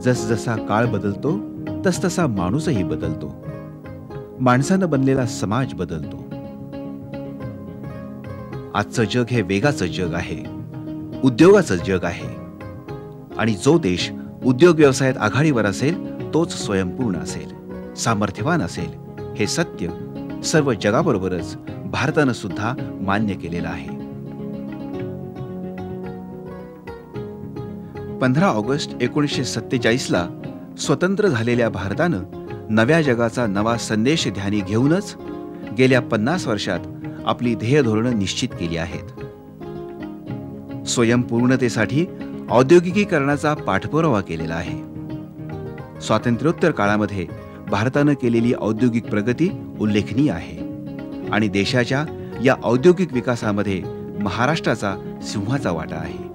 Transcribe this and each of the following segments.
जसजसा काळ बदलतो तसतसा माणूसही बदलतो. माणसानं बनलेला समाज बदलतो. आजचं जग हे वेगाचं जग आहे, उद्योगाचं जग आहे. आणि जो देश उद्योग व्यवसायात आघाडीवर असेल तोच स्वयंपूर्ण असेल, सामर्थ्यवान असेल. हे सत्य सर्व जगाबरोबरच भारतानं सुद्धा मान्य केलेलं आहे. 15 ऑगस्ट 1947ला स्वतंत्र झालेल्या भारतानं नव्या जगाचा नवा संदेश ध्यानी घेऊनच गेल्या 50 वर्षात आपली ध्येय धोरणं निश्चित केली आहेत. स्वयंपूर्णतेसाठी औद्योगिकीकरणाचा पाठपुरावा केलेला आहे. स्वातंत्र्योत्तर काळामध्ये भारतानं केलेली औद्योगिक प्रगती उल्लेखनीय आहे आणि देशाच्या या औद्योगिक विकासामध्ये महाराष्ट्राचा सिंहाचा वाटा आहे.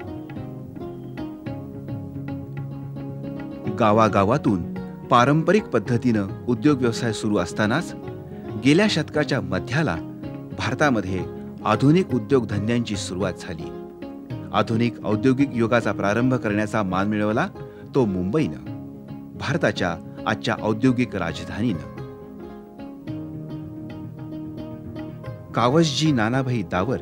गावागावातून पारंपरिक पद्धतीनं उद्योग व्यवसाय सुरू असतानाच गेल्या शतकाच्या मध्याला भारतामध्ये आधुनिक उद्योगधंद्यांची सुरुवात झाली. आधुनिक औद्योगिक युगाचा प्रारंभ करण्याचा मान मिळवला तो मुंबईनं, भारताच्या आजच्या औद्योगिक राजधानीनं. कावसजी नानाभाई दावर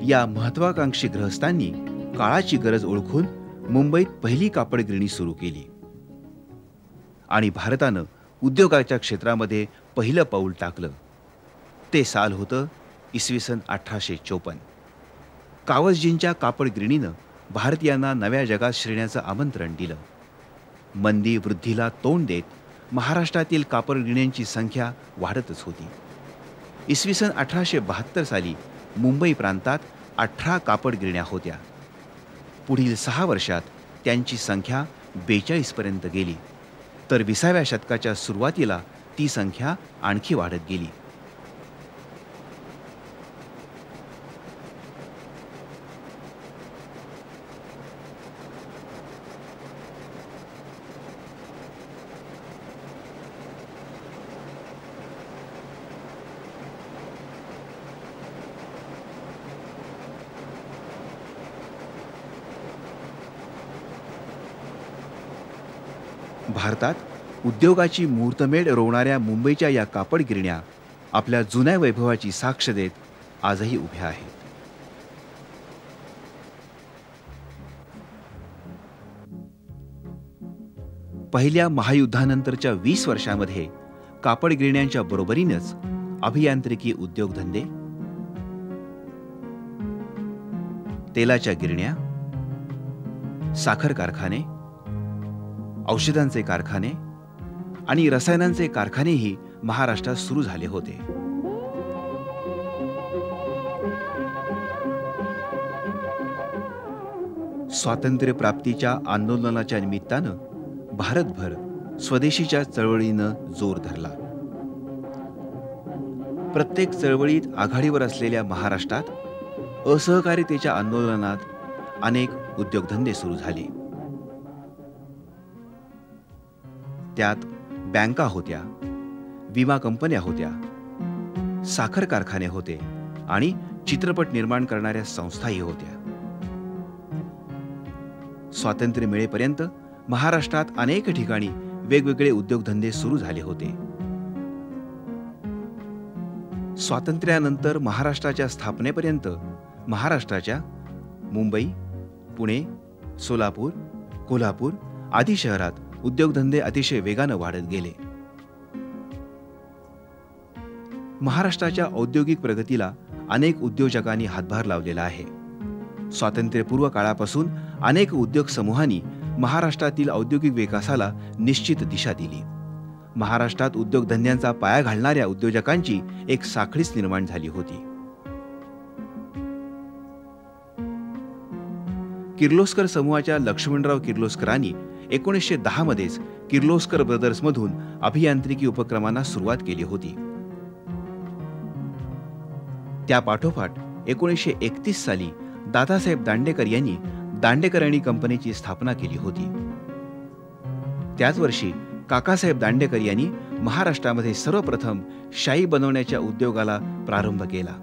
या महत्वाकांक्षी गृहस्थांनी काळाची गरज ओळखून मुंबईत पहिली कापड गिरणी सुरू केली आणि भारतानं उद्योगाच्या क्षेत्रामध्ये पहिलं पाऊल टाकलं. ते साल होतं इसवी सन 1854. कावसजींच्या कापड गिरणीनं भारतीयांना नव्या जगात शिरण्याचं आमंत्रण दिलं. मंदी वृद्धीला तोंड देत महाराष्ट्रातील कापड गिरण्यांची संख्या वाढतच होती. इसवी सन 1872 साली मुंबई प्रांतात 18 कापड गिरण्या होत्या. पुढील 6 वर्षात त्यांची संख्या 42 पर्यंत गेली, तर 20व्या शतकाच्या सुरुवातीला ती संख्या आणखी वाढत गेली. भारतात उद्योगाची मुहूर्तमेढ रोवणाऱ्या मुंबईच्या या कापड गिरण्या आपल्या जुन्या वैभवाची साक्ष देत आजही उभ्या आहेत. पहिल्या महायुद्धानंतरच्या 20 वर्षांमध्ये कापड गिरण्यांच्या बरोबरीनंच अभियांत्रिकी उद्योगधंदे, तेलाच्या गिरण्या, साखर कारखाने, औषधांचे कारखाने आणि रसायनांचे कारखानेही महाराष्ट्रात सुरू झाले होते. स्वातंत्र्य प्राप्तीच्या आंदोलनाच्या निमित्तानं भारतभर स्वदेशीच्या चळवळीनं जोर धरला. प्रत्येक चळवळीत आघाडीवर असलेल्या महाराष्ट्रात असहकारितेच्या आंदोलनात अनेक उद्योगधंदे सुरू झाले. त्यात बँका होत्या, विमा कंपन्या होत्या, साखर कारखाने होते आणि चित्रपट निर्माण करणाऱ्या संस्थाही होत्या. स्वातंत्र्य मिळेपर्यंत महाराष्ट्रात अनेक ठिकाणी वेगवेगळे उद्योगधंदे सुरू झाले होते. स्वातंत्र्यानंतर महाराष्ट्राच्या स्थापनेपर्यंत महाराष्ट्राच्या मुंबई, पुणे, सोलापूर, कोल्हापूर आदी शहरात उद्योगधंदे अतिशय वेगानं वाढत गेले. महाराष्ट्राच्या औद्योगिक प्रगतीला अनेक उद्योजकांनी हातभार लावलेला आहे. स्वातंत्र्यपूर्व काळापासून अनेक उद्योग समूहांनी महाराष्ट्रातील औद्योगिक विकासाला निश्चित दिशा दिली. महाराष्ट्रात उद्योगधंद्यांचा पाया घालणाऱ्या उद्योजकांची एक साखळीच निर्माण झाली होती. किर्लोस्कर समूहाच्या लक्ष्मणराव किर्लोस्करांनी 1910 मध्येच किर्लोस्कर ब्रदर्स मधून अभियांत्रिकी उपक्रमांना सुरुवात केली होती. त्या पाठोपाठ 1931 साली दादासाहेब दांडेकर यांनी दांडेकर आणि कंपनीची स्थापना केली होती. त्याच वर्षी काकासाहेब दांडेकर यांनी महाराष्ट्रामध्ये सर्वप्रथम शाई बनवण्याच्या उद्योगाला प्रारंभ केला.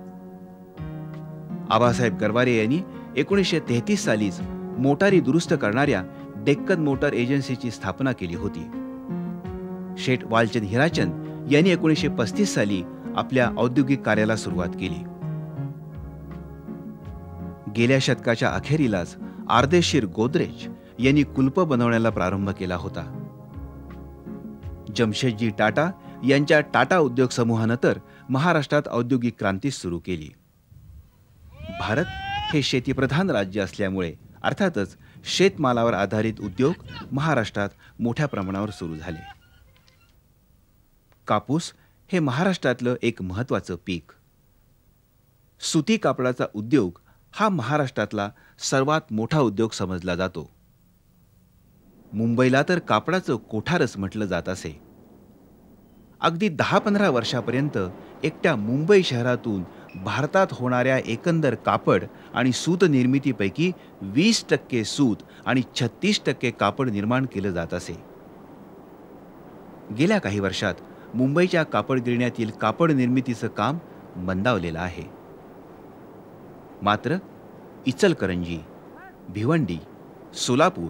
आबासाहेब गरवारे यांनी 1933 सालीच मोटारी दुरुस्त करणाऱ्या डेक्कन मोटर एजन्सीची स्थापना केली होती. शेठ वालचंद हिराचंद यांनी 1935 साली आपल्या औद्योगिक कार्याला सुरुवात केली. गेल्या शतकाच्या अखेरीलाच आर्देशीर गोदरेज यांनी कुलप बनवण्याला प्रारंभ केला होता. जमशेदजी टाटा यांच्या टाटा उद्योग समूहानं तर महाराष्ट्रात औद्योगिक क्रांती सुरू केली. भारत हे शेतीप्रधान राज्य असल्यामुळे अर्थातच शेतमालावर आधारित उद्योग महाराष्ट्रात मोठ्या प्रमाणावर सुरू झाले. कापूस हे महाराष्ट्रातलं एक महत्त्वाचं पीक. सुती कापडाचा उद्योग हा महाराष्ट्रातला सर्वात मोठा उद्योग समजला जातो. मुंबईला तर कापडाचं कोठारच म्हटलं जात असे. अगदी 10-15 वर्षापर्यंत एकट्या मुंबई शहरातून भारतात होणाऱ्या एकंदर कापड आणि सूत निर्मितीपैकी 20% सूत आणि 36% कापड निर्माण केलं जात असे. गेल्या काही वर्षात मुंबईच्या कापड गिरण्यातील कापड निर्मितीचं काम मंदावलेलं आहे. मात्र इचलकरंजी, भिवंडी, सोलापूर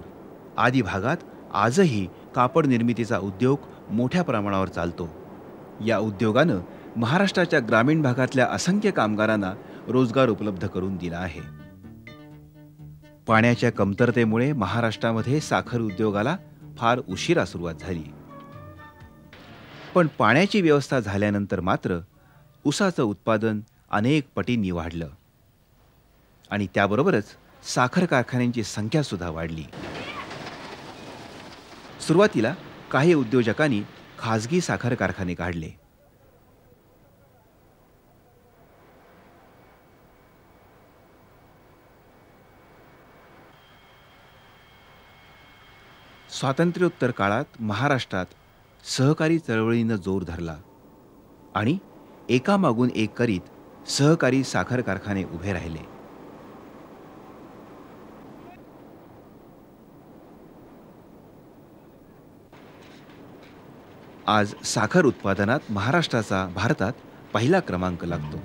आदी भागात आजही कापड निर्मितीचा उद्योग मोठ्या प्रमाणावर चालतो. या उद्योगानं महाराष्ट्राच्या ग्रामीण भागातल्या असंख्य कामगारांना रोजगार उपलब्ध करून दिला आहे. पाण्याच्या कमतरतेमुळे महाराष्ट्रामध्ये साखर उद्योगाला फार उशिरा सुरुवात झाली. पण पाण्याची व्यवस्था झाल्यानंतर मात्र ऊसाचं उत्पादन अनेक पटींनी वाढलं आणि त्याबरोबरच साखर कारखान्यांची संख्या सुद्धा वाढली. सुरुवातीला काही उद्योजकांनी खाजगी साखर कारखाने काढले. स्वातंत्र्योत्तर काळात महाराष्ट्रात सहकारी चळवळीनं जोर धरला आणि एकामागून एक करीत सहकारी साखर कारखाने उभे राहिले. आज साखर उत्पादनात महाराष्ट्राचा भारतात पहिला क्रमांक लागतो.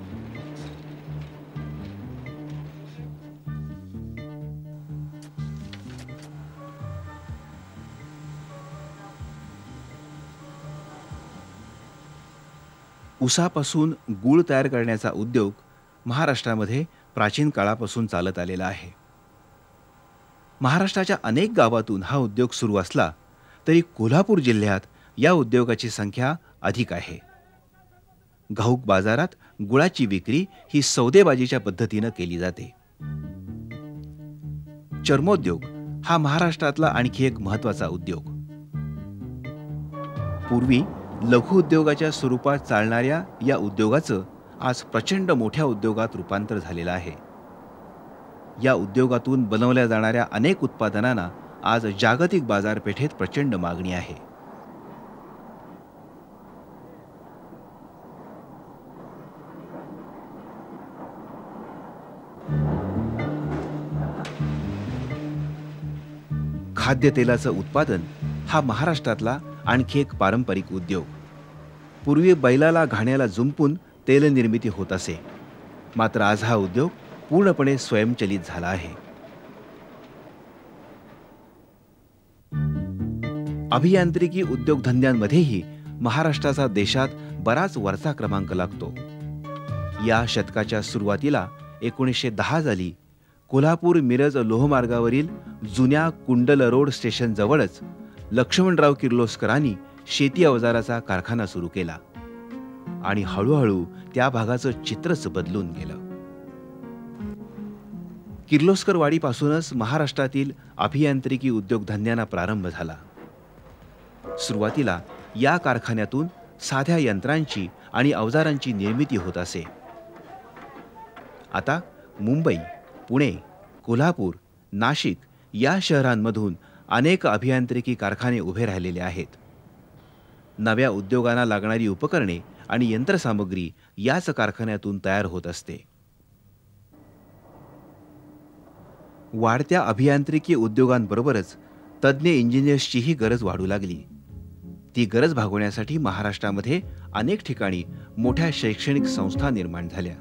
ऊसापासून गूळ तयार करण्याचा उद्योग महाराष्ट्रामध्ये प्राचीन काळापासून चालत आलेला आहे. महाराष्ट्राच्या अनेक गावातून हा उद्योग सुरू असला तरी कोल्हापूर जिल्ह्यात या उद्योगाची संख्या अधिक आहे. घाऊक बाजारात गुळाची विक्री ही सौदेबाजीच्या पद्धतीनं केली जाते. चर्मोद्योग हा महाराष्ट्रातला आणखी एक महत्त्वाचा उद्योग. पूर्वी लघु उद्योगाच्या स्वरूपात चालणाऱ्या या उद्योगाचं आज प्रचंड मोठ्या उद्योगात रूपांतर झालेलं आहे. या उद्योगातून बनवल्या जाणाऱ्या अनेक उत्पादनांना आज जागतिक बाजारपेठेत प्रचंड मागणी आहे. खाद्यतेलाचं उत्पादन हा महाराष्ट्रातला आणखी एक पारंपरिक उद्योग. पूर्वी बैलाला घाण्याला जुंपून तेल निर्मिती होत असे. मात्र आज हा उद्योग पूर्णपणे स्वयंचलित झाला आहे. अभियांत्रिकी उद्योगधंद्यांमध्येही महाराष्ट्राचा देशात बराच वरचा क्रमांक लागतो. या शतकाच्या सुरुवातीला 1910 साली कोल्हापूर मिरज लोहमार्गावरील जुन्या कुंडल रोड स्टेशन जवळच लक्ष्मणराव किर्लोस्करांनी शेती अवजाराचा कारखाना सुरू केला आणि हळूहळू त्या भागाचं चित्रच बदलून गेलं. किर्लोस्करवाडीपासूनच महाराष्ट्रातील अभियांत्रिकी उद्योगधंद्यांना प्रारंभ झाला. सुरुवातीला या कारखान्यातून साध्या यंत्रांची आणि अवजारांची निर्मिती होत असे. आता मुंबई, पुणे, कोल्हापूर, नाशिक या शहरांमधून अनेक अभियांत्रिकी कारखाने उभे राहिलेले आहेत. नव्या उद्योगांना लागणारी उपकरणे आणि यंत्रसामुग्री याच कारखान्यातून तयार होत असते. वाढत्या अभियांत्रिकी उद्योगांबरोबरच तज्ज्ञ इंजिनियर्सचीही गरज वाढू लागली. ती गरज भागवण्यासाठी महाराष्ट्रामध्ये अनेक ठिकाणी मोठ्या शैक्षणिक संस्था निर्माण झाल्या.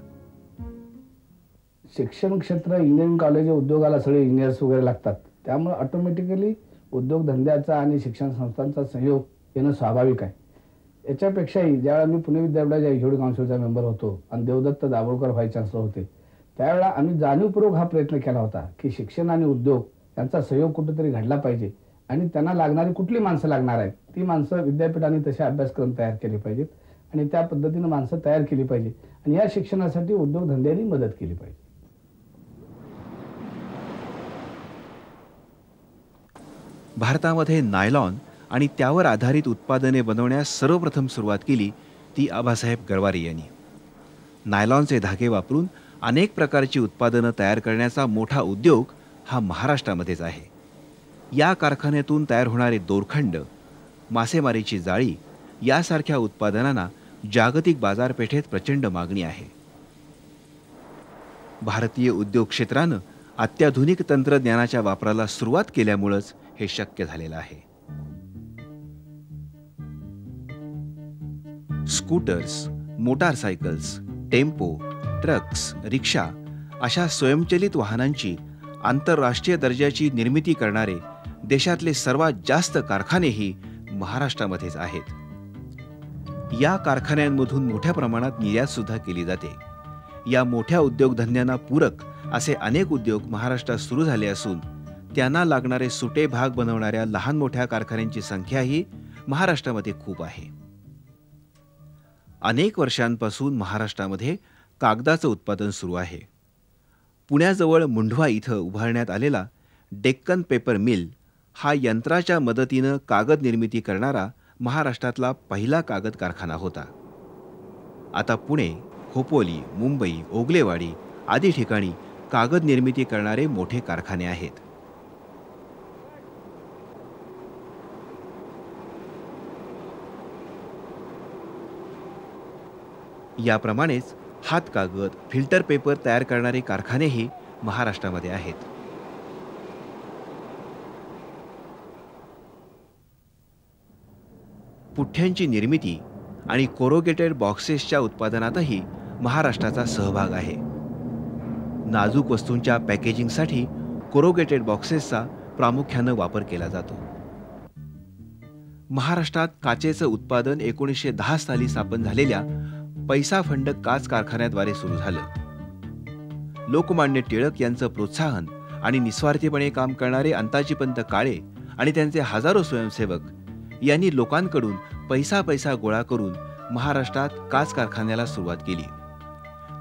शिक्षण क्षेत्र, इंजिनिअरिंग कॉलेज, उद्योगाला सगळे इंजिनियर्स वगैरे लागतात. त्यामुळे ऑटोमॅटिकली उद्योगधंद्याचा आणि शिक्षण संस्थांचा सहयोग येणं स्वाभाविक आहे. याच्यापेक्षाही ज्यावेळेला मी पुणे विद्यापीठाच्या एक्झिक्युटिव्ह काउन्सिलचा मेंबर होतो आणि देवदत्त दाभोळकर व्हाईस चान्सलर होते, त्यावेळेला आम्ही जाणीवपूर्वक हा प्रयत्न केला होता की शिक्षण आणि उद्योग यांचा सहयोग कुठेतरी घडला पाहिजे आणि त्यांना लागणारी कुठली माणसं लागणार आहेत ती माणसं विद्यापीठाने तसे अभ्यासक्रम तयार केले पाहिजेत आणि त्या पद्धतीने माणसं तयार केली पाहिजे आणि या शिक्षणासाठी उद्योगधंद्यांनी मदत केली पाहिजे. भारतामध्ये नायलॉन आणि त्यावर आधारित उत्पादने बनवण्यास सर्वप्रथम सुरुवात केली ती आबासाहेब गरवारे यांनी. नायलॉनचे धागे वापरून अनेक प्रकारची उत्पादनं तयार करण्याचा मोठा उद्योग हा महाराष्ट्रामध्येच आहे. या कारखान्यातून तयार होणारे दोरखंड, मासेमारीची जाळी यासारख्या उत्पादनांना जागतिक बाजारपेठेत प्रचंड मागणी आहे. भारतीय उद्योग क्षेत्रानं अत्याधुनिक तंत्रज्ञानाच्या वापराला सुरुवात केल्यामुळेच हे शक्य झालेलं आहे. स्कूटर्स, मोटारसायकल्स, टेम्पो, ट्रक्स, रिक्षा अशा स्वयंचलित वाहनांची आंतरराष्ट्रीय दर्जाची निर्मिती करणारे देशातले सर्वात जास्त कारखानेही महाराष्ट्रामध्येच आहेत. या कारखान्यांमधून मोठ्या प्रमाणात निर्यात सुद्धा केली जाते. या मोठ्या उद्योगधंद्यांना पूरक असे अनेक उद्योग महाराष्ट्रात सुरू झाले असून त्यांना लागणारे सुटे भाग बनवणाऱ्या लहान मोठ्या कारखान्यांची संख्याही महाराष्ट्रामध्ये खूप आहे. अनेक वर्षांपासून महाराष्ट्रामध्ये कागदाचं उत्पादन सुरू आहे. पुण्याजवळ मुंढवा इथं उभारण्यात आलेला डेक्कन पेपर मिल हा यंत्राच्या मदतीनं कागद निर्मिती करणारा महाराष्ट्रातला पहिला कागद कारखाना होता. आता पुणे, खोपोली, मुंबई, ओगलेवाडी आदी ठिकाणी कागद निर्मिती करणारे मोठे कारखाने आहेत. याप्रमाणेच हातकागद, फिल्टर पेपर तयार करणारे कारखानेही महाराष्ट्रामध्ये आहेत. पुठ्ठ्यांची निर्मिती आणि कोरोगेटेड बॉक्सेसच्या उत्पादनातही महाराष्ट्राचा सहभाग आहे. नाजूक वस्तूंच्या पॅकेजिंगसाठी कोरोगेटेड बॉक्सेसचा प्रामुख्यानं वापर केला जातो. महाराष्ट्रात काचेचं उत्पादन 1910 साली स्थापन झालेल्या पैसा फंड काच कारखान्याद्वारे सुरू झालं. लोकमान्य टिळक यांचं प्रोत्साहन आणि निस्वार्थीपणे काम करणारे अंताजीपंत काळे आणि त्यांचे हजारो स्वयंसेवक यांनी लोकांकडून पैसा गोळा करून महाराष्ट्रात काच कारखान्याला सुरुवात केली.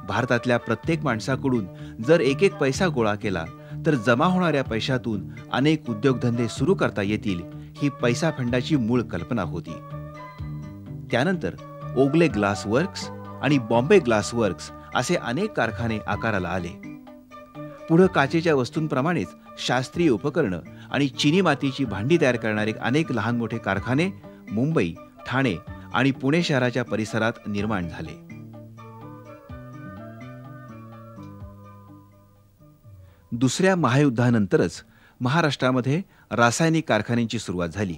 भारतातल्या प्रत्येक माणसाकडून जर एक एक पैसा गोळा केला तर जमा होणाऱ्या पैशातून अनेक उद्योगधंदे सुरू करता येतील ही पैसा फंडाची मूळ कल्पना होती. त्यानंतर ओगले ग्लास वर्क्स आणि बॉम्बे ग्लास वर्क्स असे अनेक कारखाने आकाराला आले. पुढे काचेच्या वस्तूंप्रमाणेच शास्त्रीय उपकरणं आणि चिनी मातीची भांडी तयार करणारे अनेक लहान मोठे कारखाने मुंबई, ठाणे आणि पुणे शहराच्या परिसरात निर्माण झाले. दुसऱ्या महायुद्धानंतरच महाराष्ट्रामध्ये रासायनिक कारखान्यांची सुरुवात झाली.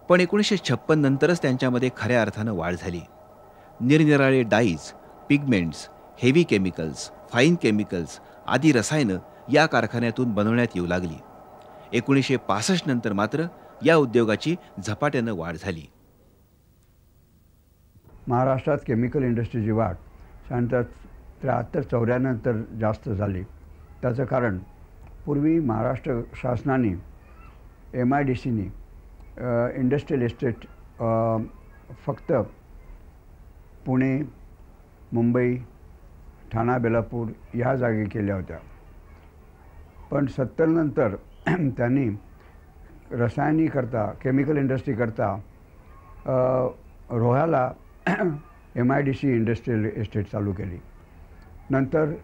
पण 1956 नंतरच त्यांच्यामध्ये खऱ्या अर्थानं वाढ झाली. निरनिराळे dies, pigments, heavy chemicals, fine chemicals आदी रसायनं या कारखान्यातून बनवण्यात येऊ लागली. 1965 नंतर मात्र या उद्योगाची झपाट्यानं वाढ झाली. महाराष्ट्रात केमिकल इंडस्ट्रीची वाढ साधारणतः 73-94 नंतर जास्त झाली. त्याचं कारण पूर्वी महाराष्ट्र शासनाने MIDCनी इंडस्ट्रियल इस्टेट फक्त पुणे, मुंबई, ठाणा, बेलापूर ह्या जागी केल्या होत्या. पण 70 नंतर त्यांनी रसायनीकरता केमिकल इंडस्ट्रीकरता रोह्याला MIDC इंडस्ट्रियल इस्टेट चालू केली. नंतर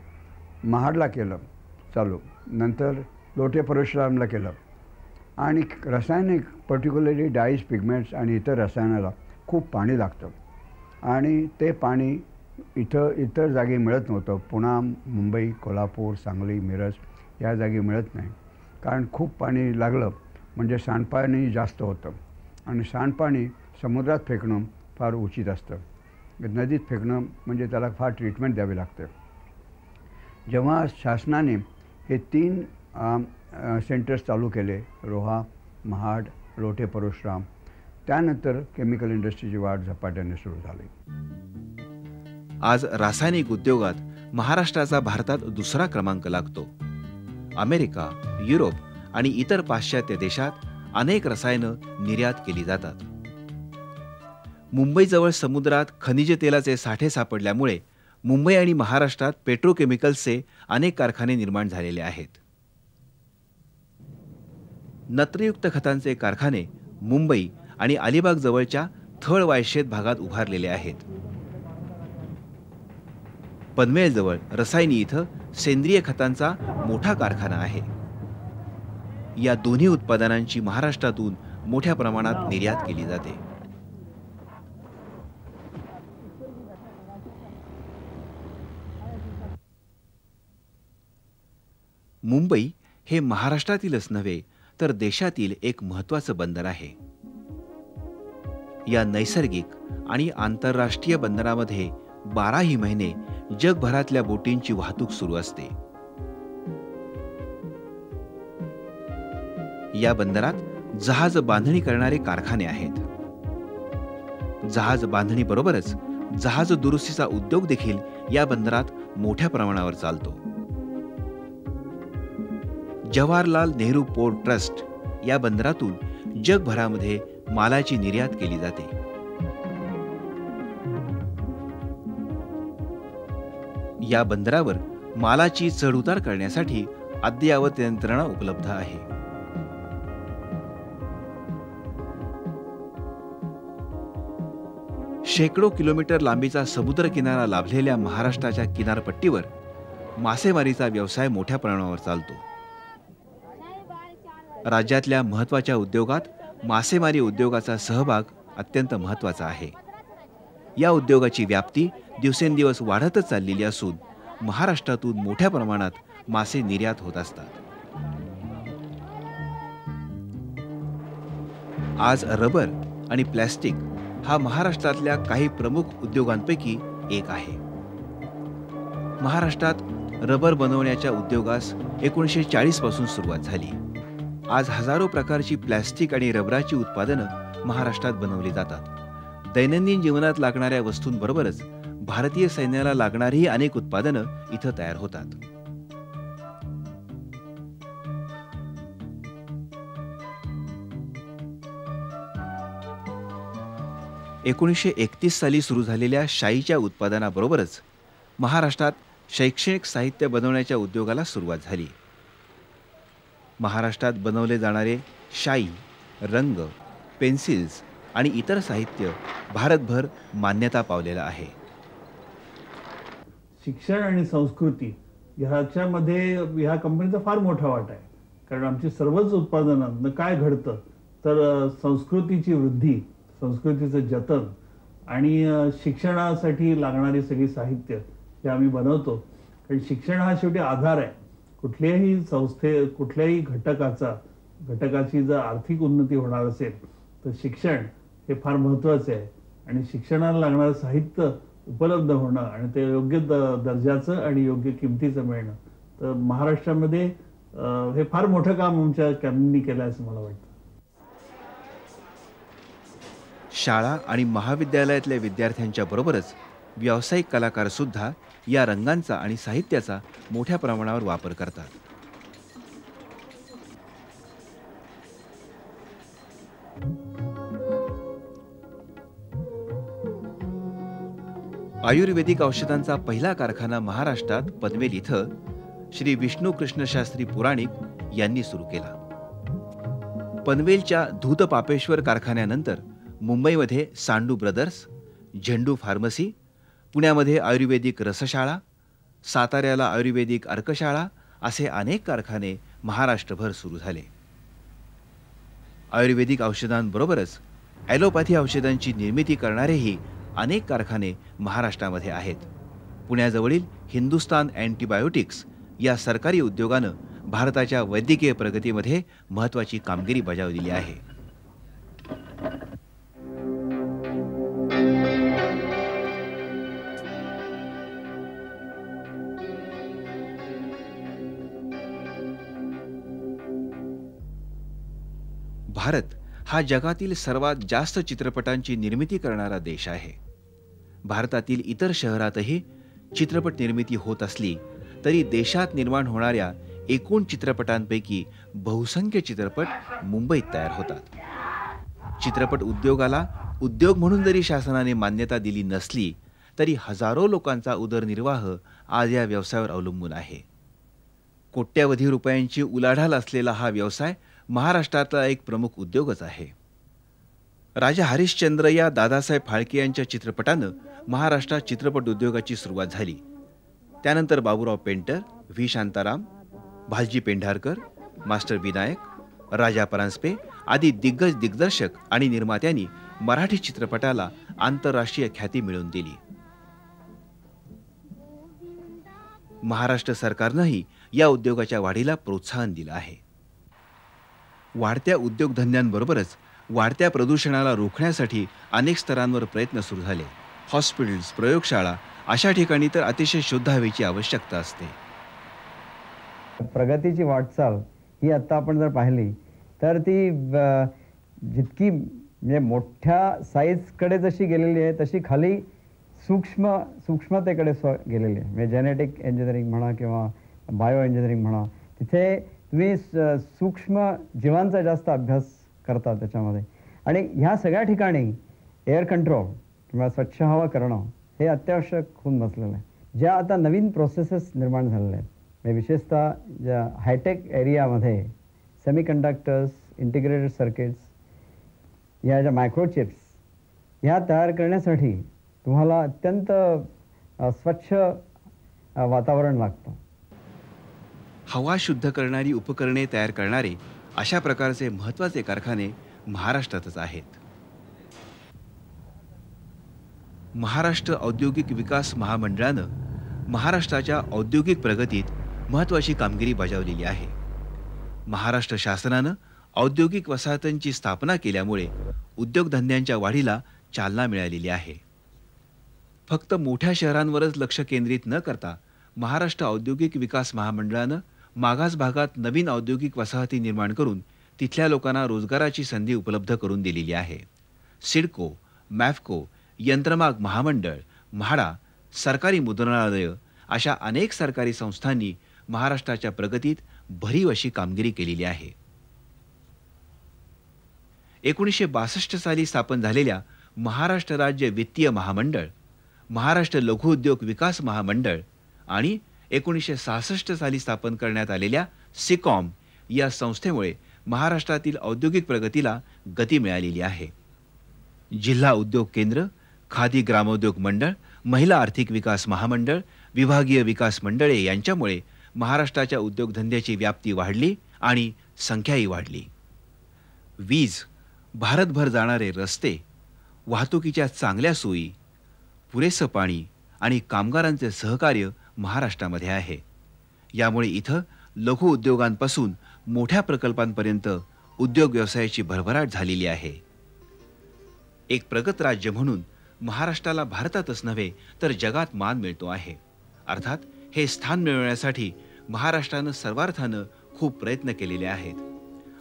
महाडला केलं चालू, नंतर लोटे परशुरामला केलं. आणि रासायनिक पर्टिक्युलरली डाईज, पिगमेंट्स आणि इतर रसायनाला खूप पाणी लागतं आणि ते पाणी इतर जागी मिळत नव्हतं. पुणा, मुंबई, कोल्हापूर, सांगली, मिरज या जागी मिळत नाही. कारण खूप पाणी लागलं म्हणजे सांडपाणी जास्त होतं आणि सांडपाणी समुद्रात फेकणं फार उचित असतं. नदीत फेकणं म्हणजे त्याला फार ट्रीटमेंट द्यावी लागते. जेव्हा शासनाने हे 3 सेंटर्स चालू केले, रोहा, महाड, लोटे परशुराम, त्यानंतर केमिकल इंडस्ट्रीची वाढ झपाट्याने सुरू झाली. आज रासायनिक उद्योगात महाराष्ट्राचा भारतात दुसरा क्रमांक लागतो. अमेरिका, युरोप आणि इतर पाश्चात्य देशात अनेक रसायनं निर्यात केली जातात. मुंबईजवळ समुद्रात खनिज तेलाचे साठे सापडल्यामुळे मुंबई आणि महाराष्ट्रात पेट्रोकेमिकल्सचे अनेक कारखाने निर्माण झालेले आहेत. नत्रयुक्त खतांचे कारखाने मुंबई आणि अलिबाग जवळच्या थळ वायशेत भागात उभारलेले आहेत. पनवेलजवळ रसायनी इथं सेंद्रिय खतांचा मोठा कारखाना आहे. या दोन्ही उत्पादनांची महाराष्ट्रातून मोठ्या प्रमाणात निर्यात केली जाते. मुंबई हे महाराष्ट्रातीलच नव्हे तर देशातील एक महत्त्वाचं बंदर आहे. या नैसर्गिक आणि आंतरराष्ट्रीय बंदरामध्ये 12ही महिने जगभरातल्या बोटींची वाहतूक सुरू असते. या बंदरात जहाज बांधणी करणारे कारखाने आहेत. जहाज बांधणी बरोबरच जहाज दुरुस्तीचा उद्योग देखील या बंदरात मोठ्या प्रमाणावर चालतो. जवाहरलाल नेहरू पोर्ट ट्रस्ट या बंदरातून जगभरामध्ये मालाची निर्यात केली जाते. या बंदरावर मालाची चढउतार करण्यासाठी अद्ययावत यंत्रणा उपलब्ध आहे. शेकडो किलोमीटर लांबीचा समुद्र किनारा लाभलेल्या महाराष्ट्राच्या किनारपट्टीवर मासेमारीचा व्यवसाय मोठ्या प्रमाणावर चालतो. राज्यातल्या महत्त्वाच्या उद्योगात मासेमारी उद्योगाचा सहभाग अत्यंत महत्त्वाचा आहे. या उद्योगाची व्याप्ती दिवसेंदिवस वाढतच चाललेली असून महाराष्ट्रातून मोठ्या प्रमाणात मासे निर्यात होत असतात. आज रबर आणि प्लॅस्टिक हा महाराष्ट्रातल्या काही प्रमुख उद्योगांपैकी एक आहे. महाराष्ट्रात रबर बनवण्याच्या उद्योगास 1940 पासून सुरुवात झाली. आज हजारो प्रकारची प्लॅस्टिक आणि रबराची उत्पादनं महाराष्ट्रात बनवली जातात. दैनंदिन जीवनात लागणाऱ्या वस्तूंबरोबरच भारतीय सैन्याला लागणारी अनेक उत्पादनं इथं तयार होतात. ...1931 साली सुरू झालेल्या शाईच्या उत्पादनाबरोबरच महाराष्ट्रात शैक्षणिक साहित्य बनवण्याच्या उद्योगाला सुरुवात झाली. महाराष्ट्रात बनवले जाणारे शाई, रंग, पेन्सिल्स आणि इतर साहित्य भारतभर मान्यता पावलेलं आहे. शिक्षण आणि संस्कृती ह्याच्यामध्ये ह्या कंपनीचा फार मोठा वाटा आहे. कारण आमची सर्वच उत्पादनांना काय घडतं तर संस्कृतीची वृद्धी, संस्कृतीचं जतन आणि शिक्षणासाठी लागणारी सगळी साहित्य हे आम्ही बनवतो. कारण शिक्षण हा शेवटी आधार आहे. कुठल्याही कुठल्याही घटकाची जर आर्थिक उन्नती होणार असेल तर शिक्षण हे फार महत्त्वाचे आहे. आणि शिक्षणाला लागणारं साहित्य उपलब्ध होणं आणि ते योग्य दर्जाचं आणि योग्य किमतीचं मिळणं, तर महाराष्ट्रामध्ये हे फार मोठं काम आमच्या कंपनीने केलं असं मला वाटतं. शाळा आणि महाविद्यालयातल्या विद्यार्थ्यांच्या बरोबरच व्यावसायिक कलाकार सुद्धा या रंगांचा आणि साहित्याचा मोठ्या प्रमाणावर वापर करतात. आयुर्वेदिक औषधांचा पहिला कारखाना महाराष्ट्रात पनवेल इथं श्री विष्णू कृष्ण शास्त्री पुराणिक यांनी सुरू केला. पनवेलच्या धूत पापेश्वर कारखान्यानंतर मुंबईमध्ये सांडू ब्रदर्स, झेंडू फार्मसी, पुण्यामध्ये आयुर्वेदिक रसशाळा, साताऱ्याला आयुर्वेदिक अर्कशाळा असे अनेक कारखाने महाराष्ट्रभर सुरू झाले. आयुर्वेदिक औषधांबरोबरच ॲलोपॅथी औषधांची निर्मिती करणारेही अनेक कारखाने महाराष्ट्रामध्ये आहेत. पुण्याजवळील हिंदुस्तान अँटीबायोटिक्स या सरकारी उद्योगानं भारताच्या वैद्यकीय प्रगतीमध्ये महत्त्वाची कामगिरी बजावलेली आहे. भारत हा जगातील सर्वात जास्त चित्रपटांची निर्मिती करणारा देश आहे. भारतातील इतर शहरातही चित्रपट निर्मिती होत असली तरी देशात निर्माण होणाऱ्या एकूण चित्रपटांपैकी बहुसंख्य चित्रपट मुंबईत तयार होतात. चित्रपट उद्योगाला उद्योग म्हणून जरी शासनाने मान्यता दिली नसली तरी हजारो लोकांचा उदरनिर्वाह आज या व्यवसायावर अवलंबून आहे. कोट्यवधी रुपयांची उलाढाल असलेला हा व्यवसाय महाराष्ट्रातला एक प्रमुख उद्योगच आहे. राजा हरिश्चंद्र या दादासाहेब फाळके यांच्या चित्रपटानं महाराष्ट्रात चित्रपट उद्योगाची सुरुवात झाली. त्यानंतर बाबूराव पेंटर, व्ही शांताराम, भालजी पेंढारकर, मास्टर विनायक, राजा परांजपे आदी दिग्गज दिग्दर्शक आणि निर्मात्यांनी मराठी चित्रपटाला आंतरराष्ट्रीय ख्याती मिळवून दिली. महाराष्ट्र सरकारनंही या उद्योगाच्या वाढीला प्रोत्साहन दिलं आहे. वाढत्या उद्योगधंद्यांबरोबरच वाढत्या प्रदूषणाला रोखण्यासाठी अनेक स्तरांवर प्रयत्न सुरू झाले. हॉस्पिटल्स, प्रयोगशाळा अशा ठिकाणी तर अतिशय शुद्ध हवेची आवश्यकता असते. प्रगतीची वाटचाल ही आता आपण जर पाहिली तर ती जितकी म्हणजे मोठ्या साईजकडे जशी गेलेली आहे तशी खाली सूक्ष्मतेकडे गेलेली आहे. म्हणजे जेनेटिक इंजिनिअरिंग म्हणा किंवा बायो इंजिनिअरिंग म्हणा, तिथे तुम्ही सूक्ष्म जीवांचा जास्त अभ्यास करता त्याच्यामध्ये. आणि ह्या सगळ्या ठिकाणी एअर कंट्रोल किंवा स्वच्छ हवा करणं हे अत्यावश्यक होऊन बसलेलं आहे. ज्या आता नवीन प्रोसेसेस निर्माण झालेल्या आहेत, म्हणजे विशेषतः ज्या हायटेक एरियामध्ये सेमीकंडक्टर्स, इंटिग्रेटेड सर्किट्स, ह्या ज्या मायक्रोचिप्स ह्या तयार करण्यासाठी तुम्हाला अत्यंत स्वच्छ वातावरण लागतं. हवा शुद्ध करणारी उपकरणे तयार करणारे अशा प्रकारचे महत्त्वाचे कारखाने महाराष्ट्रातच आहेत. महाराष्ट्र औद्योगिक विकास महामंडळानं महाराष्ट्राच्या औद्योगिक प्रगतीत महत्त्वाची कामगिरी बजावलेली आहे. महाराष्ट्र शासनानं औद्योगिक वसाहतांची स्थापना केल्यामुळे उद्योगधंद्यांच्या वाढीला चालना मिळालेली आहे. फक्त मोठ्या शहरांवरच लक्ष केंद्रित न करता महाराष्ट्र औद्योगिक विकास महामंडळानं मागास भागात नवीन औद्योगिक वसाहती निर्माण करून तिथल्या लोकांना रोजगाराची संधी उपलब्ध करून दिलेली आहे. सिडको, मॅफको, यंत्रमाग महामंडळ, म्हाडा, सरकारी मुद्रणालय अशा अनेक सरकारी संस्थांनी महाराष्ट्राच्या प्रगतीत भरीव अशी कामगिरी केलेली आहे. 1962 साली स्थापन झालेल्या महाराष्ट्र राज्य वित्तीय महामंडळ, महाराष्ट्र लघुउद्योग विकास महामंडळ आणि 1966 साली स्थापन करण्यात आलेल्या सिकॉम या संस्थेमुळे महाराष्ट्रातील औद्योगिक प्रगतीला गती मिळालेली आहे. जिल्हा उद्योग केंद्र, खादी ग्रामोद्योग मंडळ, महिला आर्थिक विकास महामंडळ, विभागीय विकास मंडळे यांच्यामुळे महाराष्ट्राच्या उद्योगधंद्याची व्याप्ती वाढली आणि संख्याही वाढली. वीज, भारतभर जाणारे रस्ते, वाहतुकीच्या चांगल्या सोयी, पुरेसं पाणी आणि कामगारांचे सहकार्य महाराष्ट्रामध्ये आहे. यामुळे इथं लघु उद्योगांपासून मोठ्या प्रकल्पांपर्यंत उद्योग व्यवसायाची भरभराट झालेली आहे. एक प्रगत राज्य म्हणून महाराष्ट्राला भारतातच नव्हे तर जगात मान मिळतो आहे. अर्थात हे स्थान मिळवण्यासाठी महाराष्ट्रानं सर्वार्थानं खूप प्रयत्न केलेले आहेत.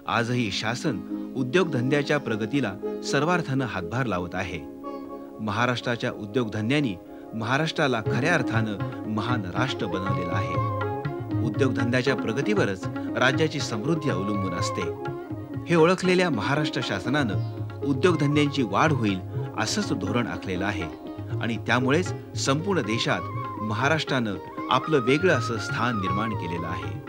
आजही शासन उद्योगधंद्याच्या प्रगतीला सर्वार्थानं हातभार लावत आहे. महाराष्ट्राच्या उद्योगधंद्यांनी महाराष्ट्राला खऱ्या अर्थानं महान राष्ट्र बनवलेलं आहे. उद्योगधंद्याच्या प्रगतीवरच राज्याची समृद्धी अवलंबून असते. हे ओळखलेल्या महाराष्ट्र शासनानं उद्योगधंद्यांची वाढ होईल असंच धोरण आखलेलं आहे आणि त्यामुळेच संपूर्ण देशात महाराष्ट्रानं आपलं वेगळं असं स्थान निर्माण केलेलं आहे.